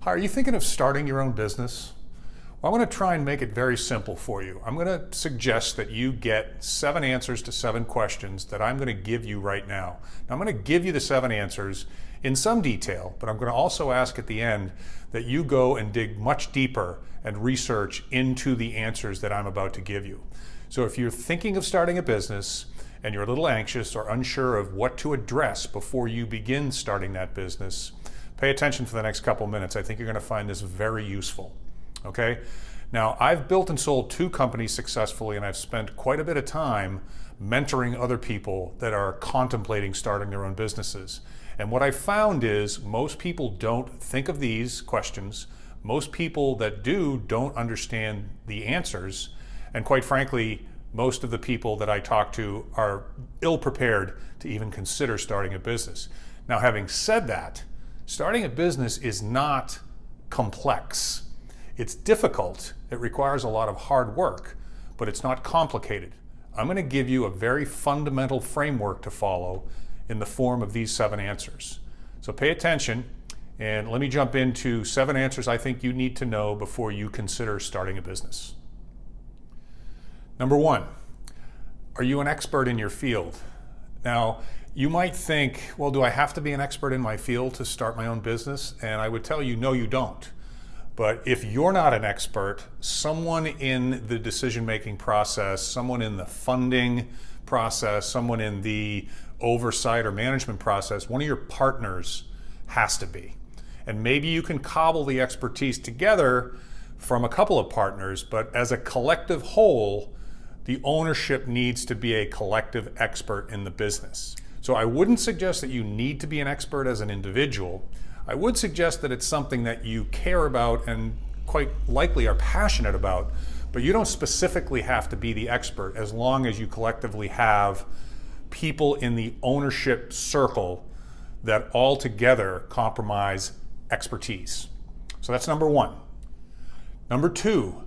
Hi, are you thinking of starting your own business? Well, I'm going to try and make it very simple for you. I'm going to suggest that you get 7 answers to 7 questions that I'm going to give you right now. Now, I'm going to give you the 7 answers in some detail, but I'm going to also ask at the end that you go and dig much deeper and research into the answers that I'm about to give you. So if you're thinking of starting a business and you're a little anxious or unsure of what to address before you begin starting that business, pay attention for the next couple minutes. I think you're going to find this very useful. Okay? Now, I've built and sold 2 companies successfully, and I've spent quite a bit of time mentoring other people that are contemplating starting their own businesses. And what I found is most people don't think of these questions. Most people that do don't understand the answers. And quite frankly, most of the people that I talk to are ill-prepared to even consider starting a business. Now, having said that, starting a business is not complex. It's difficult, it requires a lot of hard work, but it's not complicated. I'm going to give you a very fundamental framework to follow in the form of these 7 answers. So pay attention, and let me jump into 7 answers I think you need to know before you consider starting a business. Number 1, are you an expert in your field? Now, you might think, well, do I have to be an expert in my field to start my own business? And I would tell you, no, you don't. But if you're not an expert, someone in the decision-making process, someone in the funding process, someone in the oversight or management process, one of your partners has to be. And maybe you can cobble the expertise together from a couple of partners, but as a collective whole, the ownership needs to be a collective expert in the business. So I wouldn't suggest that you need to be an expert as an individual. I would suggest that it's something that you care about and quite likely are passionate about, but you don't specifically have to be the expert as long as you collectively have people in the ownership circle that all together compromise expertise. So that's number 1. Number 2,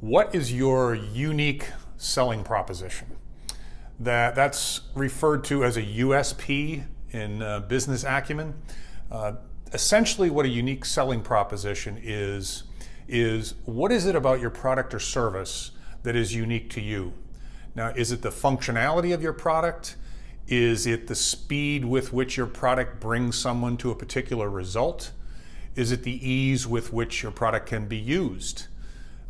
what is your unique selling proposition? That's referred to as a USP in business acumen. Essentially what a unique selling proposition is what is it about your product or service that is unique to you? Now, is it the functionality of your product? Is it the speed with which your product brings someone to a particular result? Is it the ease with which your product can be used?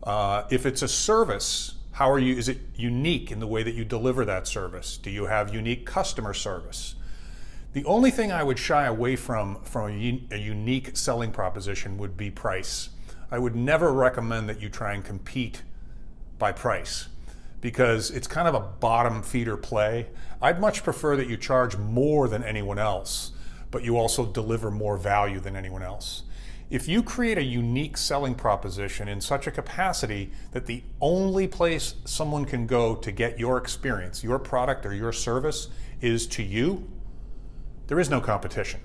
If it's a service, is it unique in the way that you deliver that service? Do you have unique customer service? The only thing I would shy away from a unique selling proposition would be price. I would never recommend that you try and compete by price because it's kind of a bottom feeder play. I'd much prefer that you charge more than anyone else, but you also deliver more value than anyone else. If you create a unique selling proposition in such a capacity that the only place someone can go to get your experience, your product or your service is to you, there is no competition.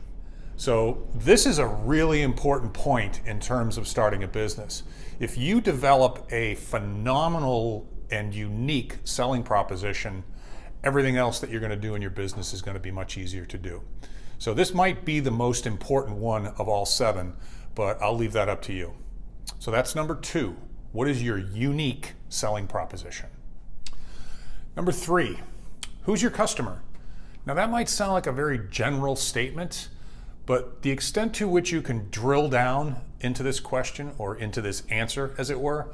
So this is a really important point in terms of starting a business. If you develop a phenomenal and unique selling proposition, everything else that you're going to do in your business is going to be much easier to do. So this might be the most important one of all 7, but I'll leave that up to you. So that's number 2. What is your unique selling proposition? Number 3, who's your customer? Now that might sound like a very general statement, but the extent to which you can drill down into this question or into this answer, as it were,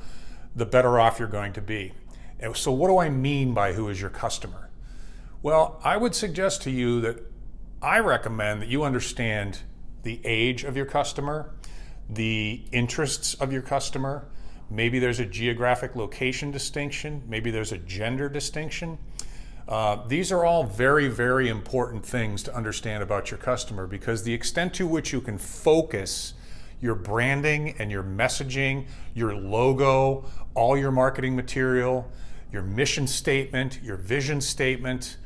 the better off you're going to be. And so what do I mean by who is your customer? Well, I would suggest to you that I recommend that you understand the age of your customer, the interests of your customer. Maybe there's a geographic location distinction. Maybe there's a gender distinction. These are all very, very important things to understand about your customer because the extent to which you can focus your branding and your messaging, your logo, all your marketing material, your mission statement, your vision statement,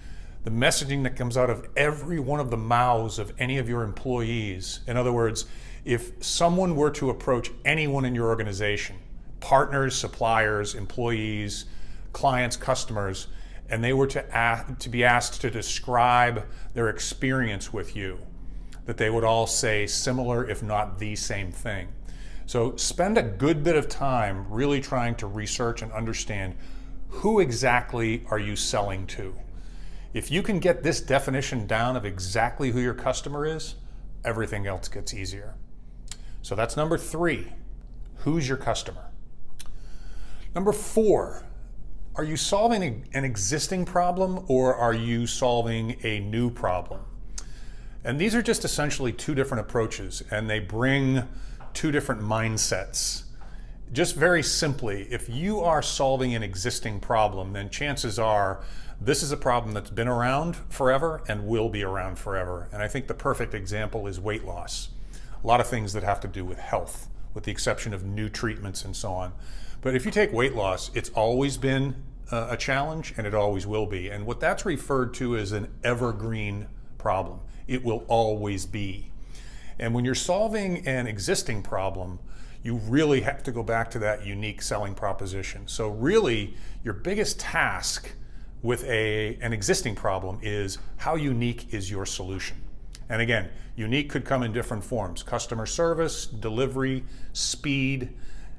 the messaging that comes out of every one of the mouths of any of your employees. In other words, if someone were to approach anyone in your organization, partners, suppliers, employees, clients, customers, and they were to be asked to describe their experience with you, that they would all say similar, if not the same thing. So spend a good bit of time really trying to research and understand who exactly are you selling to. If you can get this definition down of exactly who your customer is, everything else gets easier. So that's number 3. Who's your customer? Number 4, are you solving an existing problem or are you solving a new problem? And these are just essentially 2 different approaches, and they bring 2 different mindsets. Just very simply, if you are solving an existing problem, then chances are this is a problem that's been around forever and will be around forever. And I think the perfect example is weight loss. A lot of things that have to do with health, with the exception of new treatments and so on. But if you take weight loss, it's always been a challenge and it always will be. And what that's referred to as an evergreen problem. It will always be. And when you're solving an existing problem, you really have to go back to that unique selling proposition. So really, your biggest task with an existing problem is how unique is your solution? And again, unique could come in different forms: customer service, delivery, speed,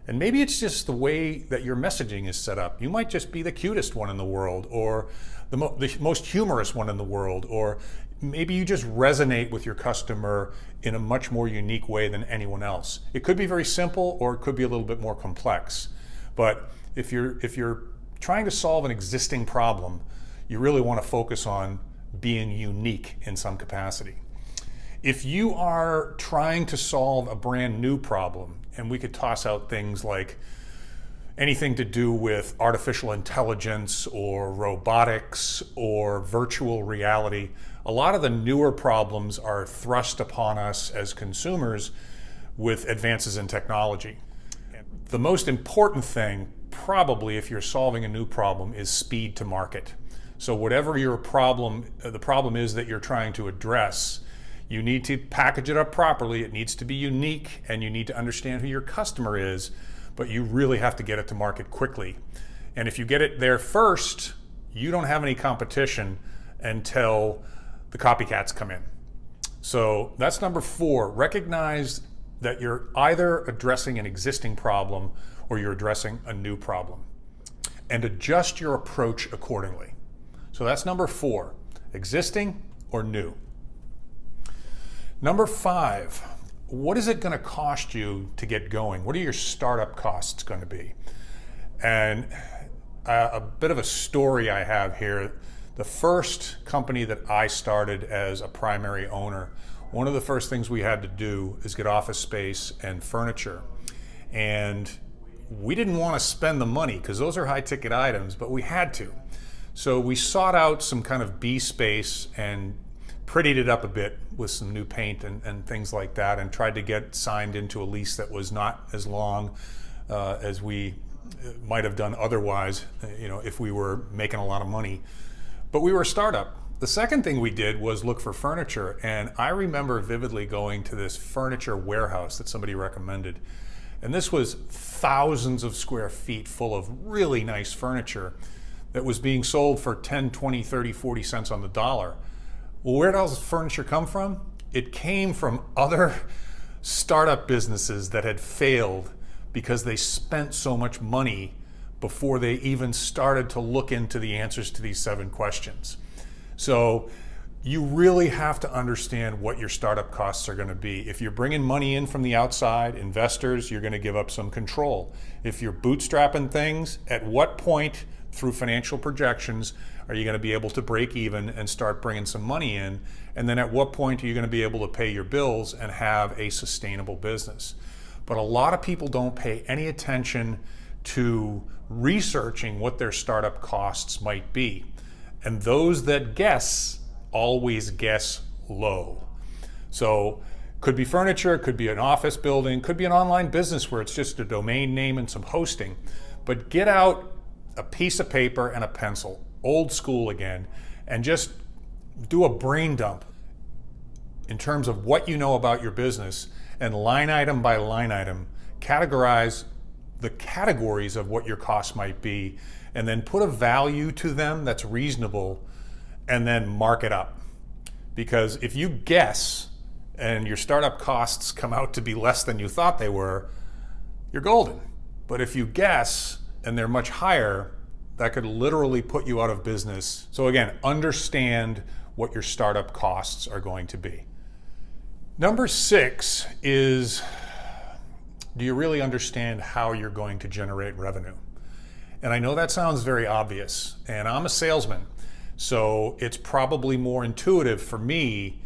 and maybe it's just the way that your messaging is set up. You might just be the cutest one in the world, or the most humorous one in the world, or maybe you just resonate with your customer in a much more unique way than anyone else. It could be very simple, or it could be a little bit more complex. But if you're trying to solve an existing problem, you really want to focus on being unique in some capacity. If you are trying to solve a brand new problem, and we could toss out things like anything to do with artificial intelligence or robotics or virtual reality, a lot of the newer problems are thrust upon us as consumers with advances in technology. The most important thing, probably if you're solving a new problem, is speed to market. So whatever your problem, the problem is that you're trying to address, you need to package it up properly. It needs to be unique, and you need to understand who your customer is, but you really have to get it to market quickly. And if you get it there first, you don't have any competition until the copycats come in. So that's number 4. Recognize that you're either addressing an existing problem or you're addressing a new problem, and adjust your approach accordingly. So that's number 4, existing or new. Number 5, what is it going to cost you to get going? What are your startup costs going to be? And a bit of a story I have here. The first company that I started as a primary owner, one of the first things we had to do is get office space and furniture. And we didn't want to spend the money because those are high ticket items, but we had to. So we sought out some kind of B space and prettied it up a bit with some new paint and things like that, and tried to get signed into a lease that was not as long as we might have done otherwise, if we were making a lot of money. But we were a startup. The second thing we did was look for furniture, and I remember vividly going to this furniture warehouse that somebody recommended. And this was thousands of square feet full of really nice furniture that was being sold for 10, 20, 30, 40 cents on the dollar. Well, where does furniture come from? It came from other startup businesses that had failed because they spent so much money before they even started to look into the answers to these 7 questions. So you really have to understand what your startup costs are going to be. If you're bringing money in from the outside, investors, you're going to give up some control. If you're bootstrapping things, at what point through financial projections are you going to be able to break even and start bringing some money in? And then at what point are you going to be able to pay your bills and have a sustainable business? But a lot of people don't pay any attention to researching what their startup costs might be. And those that guess always guess low. So could be furniture, could be an office building, could be an online business where it's just a domain name and some hosting. But get out a piece of paper and a pencil, old school again, and just do a brain dump in terms of what you know about your business, and line item by line item, categorize the categories of what your costs might be, and then put a value to them that's reasonable, and then mark it up. Because if you guess and your startup costs come out to be less than you thought they were, you're golden. But if you guess and they're much higher, that could literally put you out of business. So again, understand what your startup costs are going to be. Number 6 is, do you really understand how you're going to generate revenue? And I know that sounds very obvious, and I'm a salesman, so it's probably more intuitive for me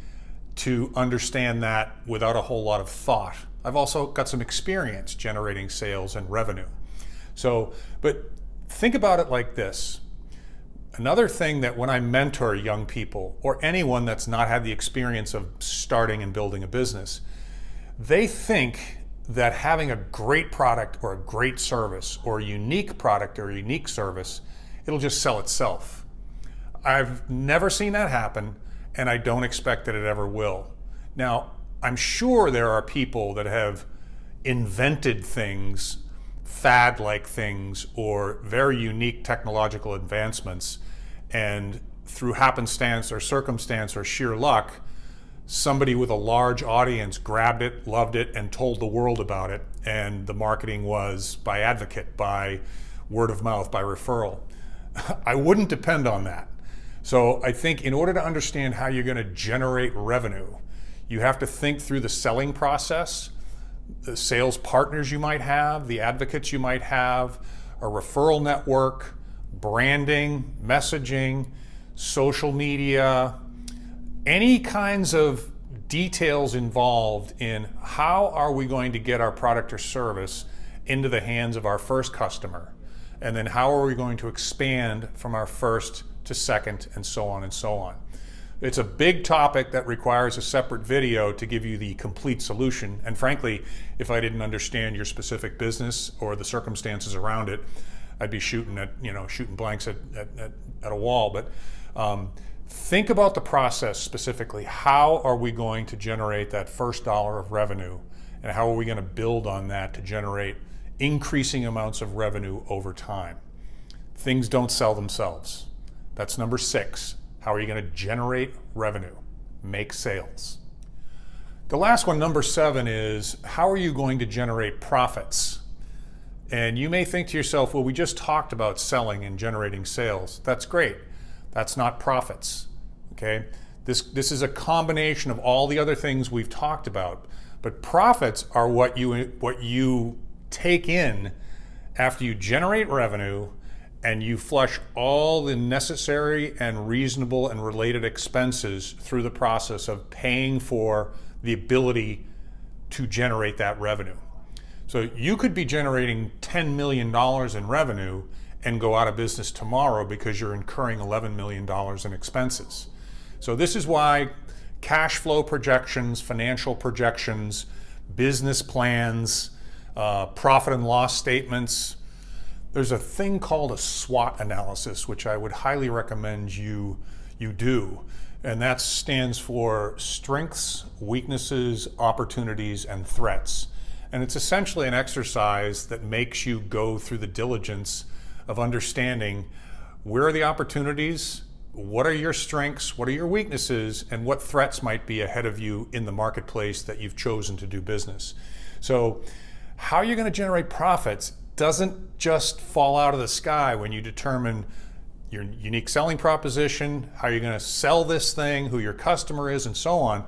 to understand that without a whole lot of thought. I've also got some experience generating sales and revenue. But think about it like this. Another thing that when I mentor young people or anyone that's not had the experience of starting and building a business, they think that having a great product or a great service or a unique product or a unique service, it'll just sell itself. I've never seen that happen, and I don't expect that it ever will. Now, I'm sure there are people that have invented things, fad-like things, or very unique technological advancements, and through happenstance or circumstance or sheer luck, somebody with a large audience grabbed it, loved it, and told the world about it, and the marketing was by advocate, by word of mouth, by referral. I wouldn't depend on that. So I think in order to understand how you're going to generate revenue, you have to think through the selling process, the sales partners you might have, the advocates you might have, a referral network, branding, messaging, social media, any kinds of details involved in how are we going to get our product or service into the hands of our first customer, and then how are we going to expand from our first to second, and so on and so on. It's a big topic that requires a separate video to give you the complete solution. And frankly, if I didn't understand your specific business or the circumstances around it, I'd be shooting blanks at a wall. But think about the process specifically. How are we going to generate that first dollar of revenue? And how are we going to build on that to generate increasing amounts of revenue over time? Things don't sell themselves. That's number 6. How are you going to generate revenue? Make sales. The last one, number 7, is how are you going to generate profits? And you may think to yourself, well, we just talked about selling and generating sales. That's great. That's not profits. Okay? This is a combination of all the other things we've talked about. But profits are what you take in after you generate revenue and you flush all the necessary and reasonable and related expenses through the process of paying for the ability to generate that revenue. So you could be generating $10 million in revenue and go out of business tomorrow because you're incurring $11 million in expenses. So this is why cash flow projections, financial projections, business plans, profit and loss statements, there's a thing called a SWOT analysis, which I would highly recommend you do. And that stands for strengths, weaknesses, opportunities, and threats. And it's essentially an exercise that makes you go through the diligence of understanding where are the opportunities, what are your strengths, what are your weaknesses, and what threats might be ahead of you in the marketplace that you've chosen to do business. So how you're going to generate profits doesn't just fall out of the sky when you determine your unique selling proposition, how you're going to sell this thing, who your customer is, and so on.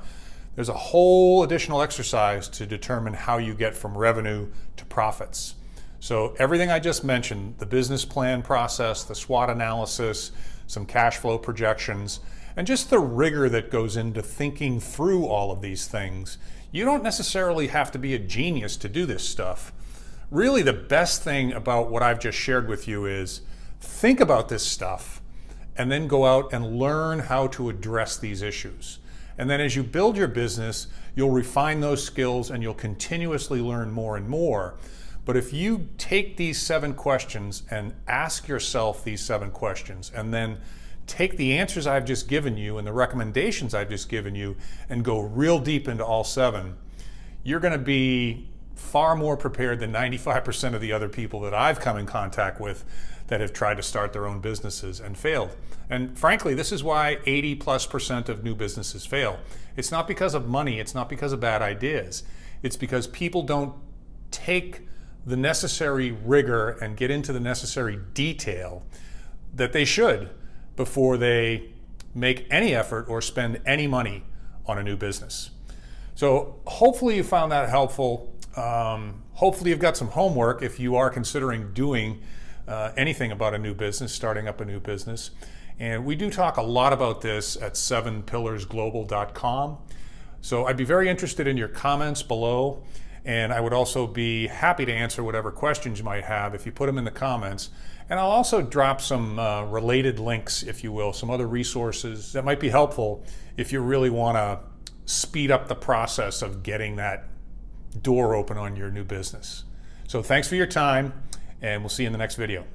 There's a whole additional exercise to determine how you get from revenue to profits. So everything I just mentioned, the business plan process, the SWOT analysis, some cash flow projections, and just the rigor that goes into thinking through all of these things. You don't necessarily have to be a genius to do this stuff. Really, the best thing about what I've just shared with you is think about this stuff and then go out and learn how to address these issues. And then as you build your business, you'll refine those skills and you'll continuously learn more and more. But if you take these 7 questions and ask yourself these 7 questions and then take the answers I've just given you and the recommendations I've just given you and go real deep into all 7, you're going to be far more prepared than 95% of the other people that I've come in contact with that have tried to start their own businesses and failed. And frankly, this is why 80+% of new businesses fail. It's not because of money, it's not because of bad ideas. It's because people don't take the necessary rigor and get into the necessary detail that they should before they make any effort or spend any money on a new business. So hopefully you found that helpful. Hopefully you've got some homework if you are considering doing anything about a new business, starting up a new business. And we do talk a lot about this at 7pillarsglobal.com. So I'd be very interested in your comments below, and I would also be happy to answer whatever questions you might have if you put them in the comments. And I'll also drop some related links, if you will, some other resources that might be helpful if you really want to speed up the process of getting that door open on your new business. So thanks for your time, and we'll see you in the next video.